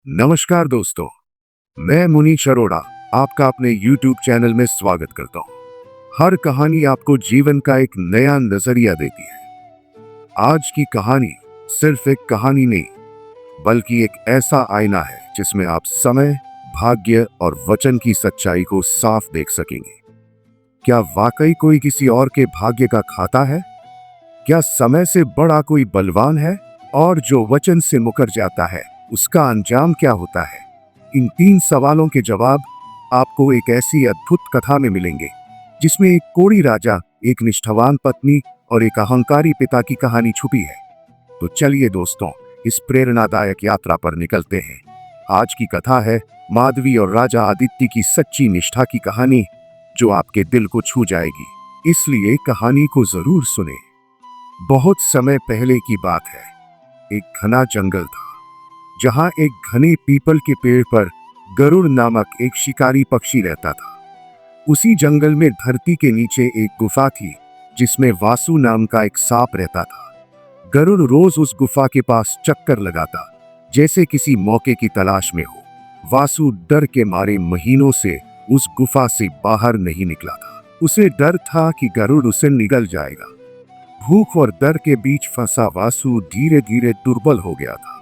नमस्कार दोस्तों, मैं मुनीश अरोड़ा आपका अपने YouTube चैनल में स्वागत करता हूँ। हर कहानी आपको जीवन का एक नया नजरिया देती है। आज की कहानी सिर्फ एक कहानी नहीं, बल्कि एक ऐसा आईना है जिसमें आप समय, भाग्य और वचन की सच्चाई को साफ देख सकेंगे। क्या वाकई कोई किसी और के भाग्य का खाता है? क्या समय से बड़ा कोई बलवान है? और जो वचन से मुकर जाता है उसका अंजाम क्या होता है? इन 3 सवालों के जवाब आपको एक ऐसी अद्भुत कथा में मिलेंगे जिसमें एक कोढ़ी राजा, एक निष्ठावान पत्नी और एक अहंकारी पिता की कहानी छुपी है। तो चलिए दोस्तों, इस प्रेरणादायक यात्रा पर निकलते हैं। आज की कथा है माधवी और राजा आदित्य की सच्ची निष्ठा की कहानी, जो आपके दिल को छू जाएगी। इसलिए कहानी को जरूर सुने। बहुत समय पहले की बात है। एक घना जंगल था जहां एक घने पीपल के पेड़ पर गरुड़ नामक एक शिकारी पक्षी रहता था। उसी जंगल में धरती के नीचे एक गुफा थी जिसमें वासु नाम का एक सांप रहता था। गरुड़ रोज उस गुफा के पास चक्कर लगाता, जैसे किसी मौके की तलाश में हो। वासु डर के मारे महीनों से उस गुफा से बाहर नहीं निकला था। उसे डर था कि गरुड़ उसे निगल जाएगा। भूख और डर के बीच फंसा वासु धीरे धीरे दुर्बल हो गया था।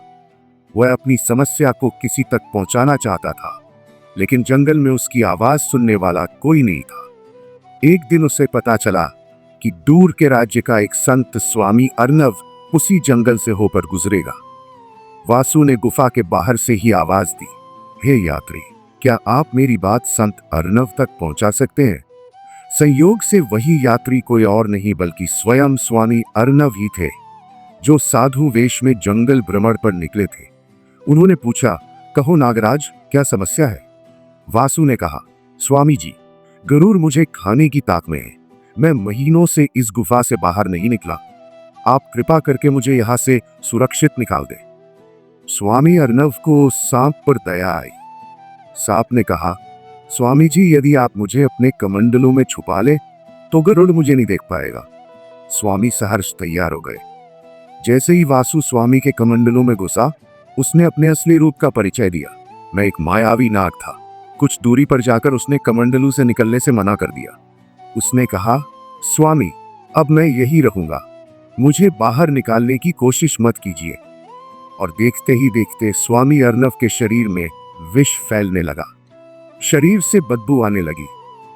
वह अपनी समस्या को किसी तक पहुंचाना चाहता था, लेकिन जंगल में उसकी आवाज सुनने वाला कोई नहीं था। एक दिन उसे पता चला कि दूर के राज्य का एक संत स्वामी अर्नव उसी जंगल से होकर गुजरेगा। वासु ने गुफा के बाहर से ही आवाज दी, हे यात्री, क्या आप मेरी बात संत अर्नव तक पहुंचा सकते हैं? संयोग से वही यात्री कोई और नहीं बल्कि स्वयं स्वामी अर्नव ही थे, जो साधु वेश में जंगल भ्रमण पर निकले थे। उन्होंने पूछा, कहो नागराज, क्या समस्या है? वासु ने कहा, स्वामी जी, गरुड़ मुझे खाने की ताक में है। मैं महीनों से इस गुफा से बाहर नहीं निकला। आप कृपा करके मुझे यहां से सुरक्षित निकाल दे। स्वामी अर्नव को सांप पर दया आई। सांप ने कहा, स्वामी जी, यदि आप मुझे अपने कमंडलों में छुपा ले तो गरुड़ मुझे नहीं देख पाएगा। स्वामी सहर्ष तैयार हो गए। जैसे ही वासु स्वामी के कमंडलों में घुसा, उसने अपने असली रूप का परिचय दिया। मैं एक मायावी नाग था। कुछ दूरी पर जाकर उसने कमंडलू से निकलने से मना कर दिया। उसने कहा, स्वामी, अब मैं यही रहूंगा, मुझे बाहर निकालने की कोशिश मत कीजिए। और देखते ही देखते स्वामी अर्नव के शरीर में विष फैलने लगा। शरीर से बदबू आने लगी,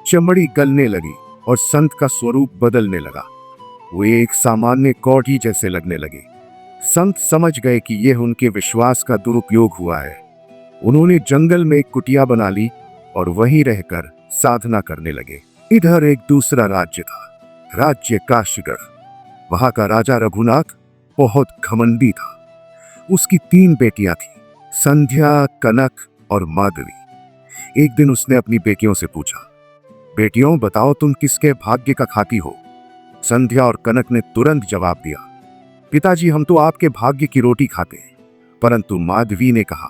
चमड़ी गलने लगी और संत का स्वरूप बदलने लगा। वे एक सामान्य कौड़ी जैसे लगने लगे। संत समझ गए कि यह उनके विश्वास का दुरुपयोग हुआ है। उन्होंने जंगल में एक कुटिया बना ली और वहीं रहकर साधना करने लगे। इधर एक दूसरा राज्य था, राज्य काशीगढ़। वहां का राजा रघुनाथ बहुत घमंडी था। उसकी 3 बेटियां थी, संध्या, कनक और माधवी। एक दिन उसने अपनी बेटियों से पूछा, बेटियों, बताओ तुम किसके भाग्य का खाती हो? संध्या और कनक ने तुरंत जवाब दिया, पिताजी, हम तो आपके भाग्य की रोटी खाते हैं। परंतु माधवी ने कहा,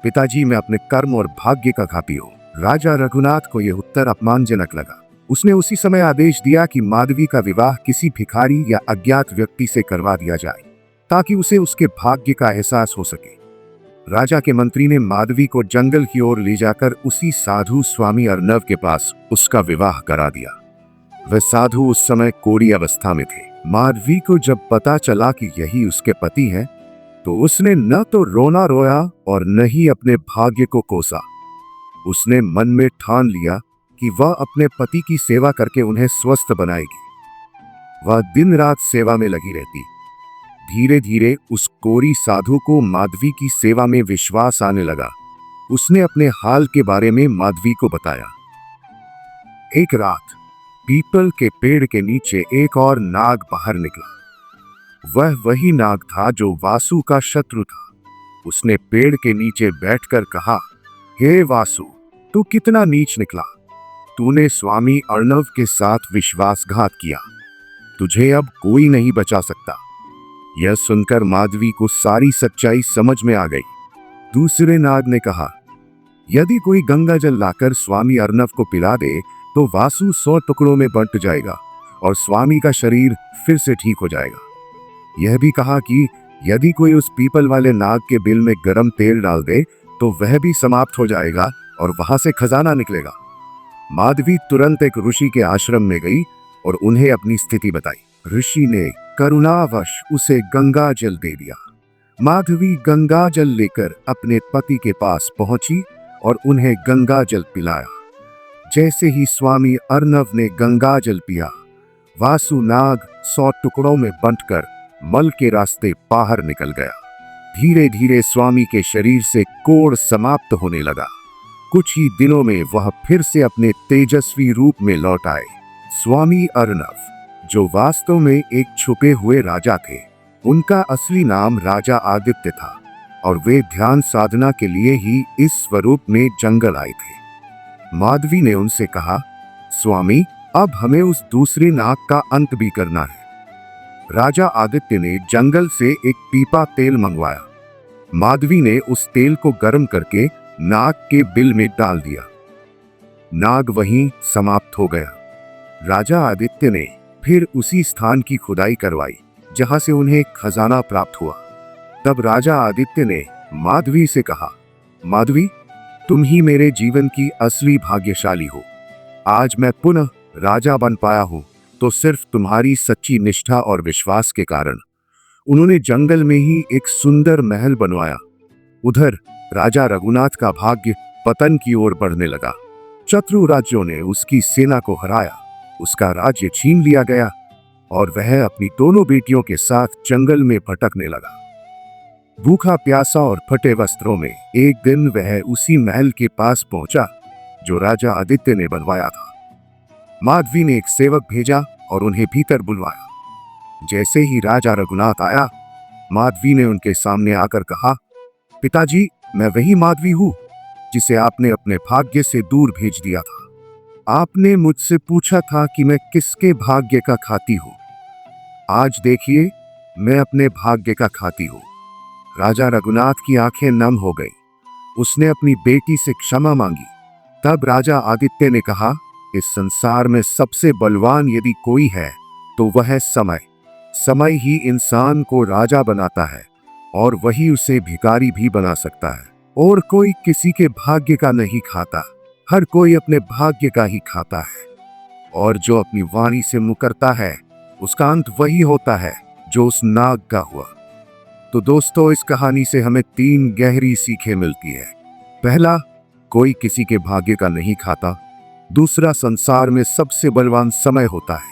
पिताजी, मैं अपने कर्म और भाग्य का खाती हूँ। राजा रघुनाथ को यह उत्तर अपमानजनक लगा। उसने उसी समय आदेश दिया कि माधवी का विवाह किसी भिखारी या अज्ञात व्यक्ति से करवा दिया जाए, ताकि उसे उसके भाग्य का एहसास हो सके। राजा के मंत्री ने माधवी को जंगल की ओर ले जाकर उसी साधु स्वामी अर्नव के पास उसका विवाह करा दिया। वह साधु उस समय कोढ़ी अवस्था में थे। माधवी को जब पता चला कि यही उसके पति हैं, तो उसने न तो रोना रोया और न ही अपने भाग्य को कोसा। उसने मन में ठान लिया कि वह अपने पति की सेवा करके उन्हें स्वस्थ बनाएगी। वह दिन रात सेवा में लगी रहती। धीरे धीरे उस कोढ़ी साधु को माधवी की सेवा में विश्वास आने लगा। उसने अपने हाल के बारे में माधवी को बताया। एक रात पीपल के पेड़ के नीचे एक और नाग बाहर निकला। वह वही नाग था जो वासु का शत्रु था। उसने पेड़ के नीचे बैठकर कहा, हे वासु, तू कितना नीच निकला। तूने स्वामी अर्नव के साथ विश्वासघात किया। तुझे अब कोई नहीं बचा सकता। यह सुनकर माधवी को सारी सच्चाई समझ में आ गई। दूसरे नाग ने कहा, यदि कोई गंगा जल लाकर स्वामी अर्नव को पिला दे तो वासु 100 टुकड़ों में बंट जाएगा और स्वामी का शरीर फिर से ठीक हो जाएगा। यह भी कहा कि यदि कोई उस पीपल वाले नाग के बिल में गर्म तेल डाल दे तो वह भी समाप्त हो जाएगा और वहां से खजाना निकलेगा। माधवी तुरंत एक ऋषि के आश्रम में गई और उन्हें अपनी स्थिति बताई। ऋषि ने करुणावश उसे गंगा जल दे दिया। माधवी गंगा जल लेकर अपने पति के पास पहुंची और उन्हें गंगा जल पिलाया। जैसे ही स्वामी अर्णव ने गंगा जल पिया, वासु नाग 100 टुकड़ों में बंटकर मल के रास्ते बाहर निकल गया। धीरे धीरे स्वामी के शरीर से कोढ़ समाप्त होने लगा। कुछ ही दिनों में वह फिर से अपने तेजस्वी रूप में लौट आए। स्वामी अर्णव, जो वास्तव में एक छुपे हुए राजा थे, उनका असली नाम राजा आदित्य था और वे ध्यान साधना के लिए ही इस स्वरूप में जंगल आए थे। माधवी ने उनसे कहा, स्वामी, अब हमें उस दूसरे नाग का अंत भी करना है। राजा आदित्य ने जंगल से एक पीपा तेल मंगवाया। माधवी ने उस तेल को गर्म करके नाग के बिल में डाल दिया। नाग वहीं समाप्त हो गया। राजा आदित्य ने फिर उसी स्थान की खुदाई करवाई जहां से उन्हें खजाना प्राप्त हुआ। तब राजा आदित्य ने माधवी से कहा, माधवी, तुम ही मेरे जीवन की असली भाग्यशाली हो। आज मैं पुनः राजा बन पाया हूं तो सिर्फ तुम्हारी सच्ची निष्ठा और विश्वास के कारण। उन्होंने जंगल में ही एक सुंदर महल बनवाया। उधर राजा रघुनाथ का भाग्य पतन की ओर बढ़ने लगा। शत्रु राज्यों ने उसकी सेना को हराया, उसका राज्य छीन लिया गया और वह अपनी दोनों बेटियों के साथ जंगल में भटकने लगा। भूखा प्यासा और फटे वस्त्रों में एक दिन वह उसी महल के पास पहुंचा जो राजा आदित्य ने बनवाया था। माधवी ने एक सेवक भेजा और उन्हें भीतर बुलवाया। जैसे ही राजा रघुनाथ आया, माधवी ने उनके सामने आकर कहा, पिताजी, मैं वही माधवी हूं जिसे आपने अपने भाग्य से दूर भेज दिया था। आपने मुझसे पूछा था कि मैं किसके भाग्य का खाती हूं। आज देखिए, मैं अपने भाग्य का खाती हूं। राजा रघुनाथ की आंखें नम हो गई। उसने अपनी बेटी से क्षमा मांगी। तब राजा आदित्य ने कहा, इस संसार में सबसे बलवान यदि कोई है तो वह है समय। समय ही इंसान को राजा बनाता है और वही उसे भिखारी भी बना सकता है। और कोई किसी के भाग्य का नहीं खाता, हर कोई अपने भाग्य का ही खाता है। और जो अपनी वाणी से मुकरता है, उसका अंत वही होता है जो उस नाग का हुआ। तो दोस्तों, इस कहानी से हमें 3 गहरी सीखें मिलती है। पहला, कोई किसी के भाग्य का नहीं खाता। दूसरा, संसार में सबसे बलवान समय होता है।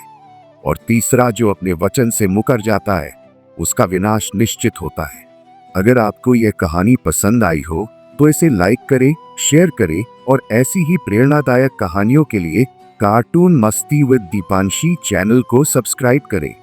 और तीसरा, जो अपने वचन से मुकर जाता है, उसका विनाश निश्चित होता है। अगर आपको यह कहानी पसंद आई हो तो इसे लाइक करें, शेयर करें और ऐसी ही प्रेरणादायक कहानियों के लिए कार्टून मस्ती विद दीपांशी चैनल को सब्सक्राइब करें।